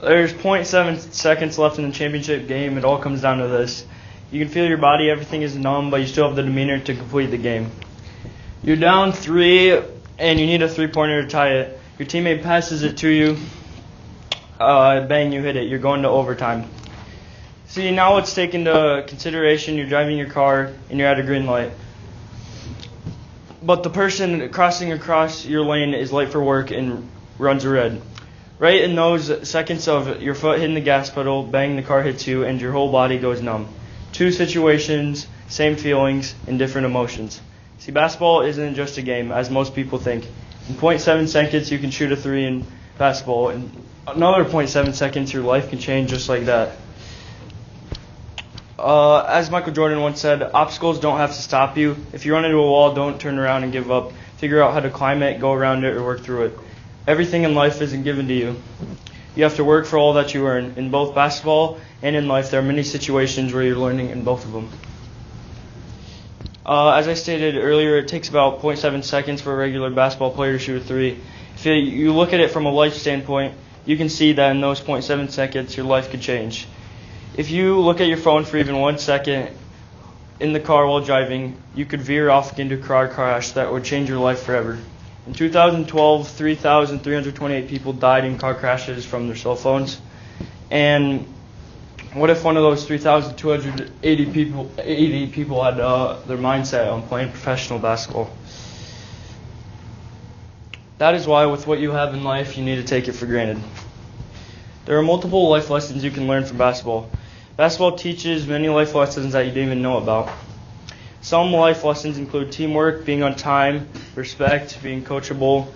There's .7 seconds left in the championship game. It all comes down to this. You can feel your body, everything is numb, but you still have the demeanor to complete the game. You're down 3, and you need a three-pointer to tie it. Your teammate passes it to you. Bang, you hit it. You're going to overtime. See, now let's take into consideration you're driving your car, and you're at a green light. But the person crossing across your lane is late for work and runs red. Right in those seconds of your foot hitting the gas pedal, bang, the car hits you, and your whole body goes numb. 2 situations, same feelings, and different emotions. See, basketball isn't just a game, as most people think. In .7 seconds, you can shoot a 3 in basketball. In another .7 seconds, your life can change just like that. As Michael Jordan once said, obstacles don't have to stop you. If you run into a wall, don't turn around and give up. Figure out how to climb it, go around it, or work through it. Everything in life isn't given to you. You have to work for all that you earn. In both basketball and in life, there are many situations where you're learning in both of them. As I stated earlier, it takes about .7 seconds for a regular basketball player to shoot a 3. If you look at it from a life standpoint, you can see that in those .7 seconds, your life could change. If you look at your phone for even 1 second in the car while driving, you could veer off into a car crash that would change your life forever. In 2012, 3,328 people died in car crashes from their cell phones. And what if one of those 3,280 people had their mindset on playing professional basketball? That is why with what you have in life, you need to take it for granted. There are multiple life lessons you can learn from basketball. Basketball teaches many life lessons that you didn't even know about. Some life lessons include teamwork, being on time, respect, being coachable,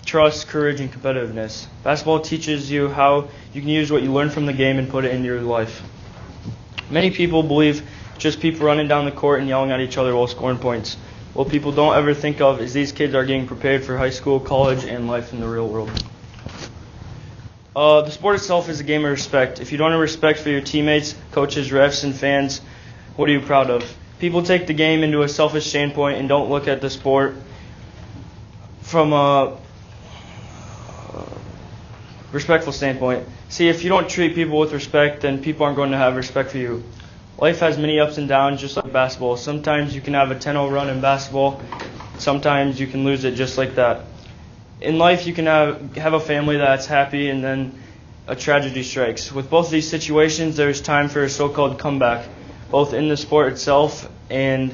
trust, courage, and competitiveness. Basketball teaches you how you can use what you learn from the game and put it into your life. Many people believe just people running down the court and yelling at each other while scoring points. What people don't ever think of is these kids are getting prepared for high school, college, and life in the real world. The sport itself is a game of respect. If you don't have respect for your teammates, coaches, refs, and fans, what are you proud of? People take the game into a selfish standpoint and don't look at the sport from a respectful standpoint. See, if you don't treat people with respect, then people aren't going to have respect for you. Life has many ups and downs, just like basketball. Sometimes you can have a 10-0 run in basketball. Sometimes you can lose it just like that. In life, you can have a family that's happy, and then a tragedy strikes. With both of these situations, there's time for a so-called comeback, both in the sport itself and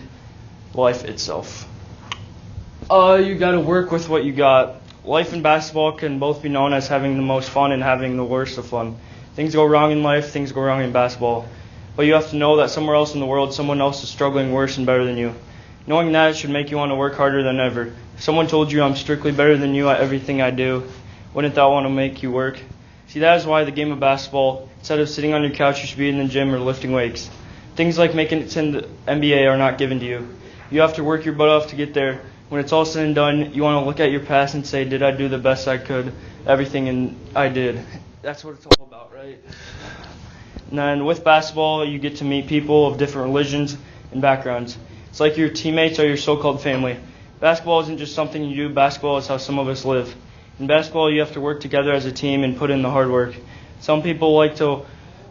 life itself. You got to work with what you got. Life and basketball can both be known as having the most fun and having the worst of fun. Things go wrong in life, things go wrong in basketball. But you have to know that somewhere else in the world, someone else is struggling worse and better than you. Knowing that should make you want to work harder than ever. If someone told you I'm strictly better than you at everything I do, wouldn't that want to make you work? See, that is why the game of basketball, instead of sitting on your couch, you should be in the gym or lifting weights. Things like making it to the NBA are not given to you. You have to work your butt off to get there. When it's all said and done, you want to look at your past and say, did I do the best I could? Everything and I did. That's what it's all about, right? And then with basketball, you get to meet people of different religions and backgrounds. It's like your teammates are your so-called family. Basketball isn't just something you do. Basketball is how some of us live. In basketball, you have to work together as a team and put in the hard work. Some people like the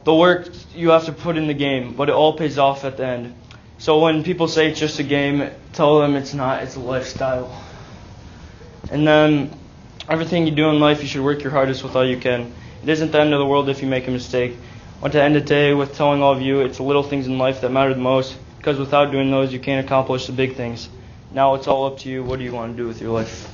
work you have to put in the game, but it all pays off at the end. So when people say it's just a game, tell them it's not. It's a lifestyle. And then everything you do in life, you should work your hardest with all you can. It isn't the end of the world if you make a mistake. I want to end the day with telling all of you it's the little things in life that matter the most, because without doing those, you can't accomplish the big things. Now it's all up to you. What do you want to do with your life?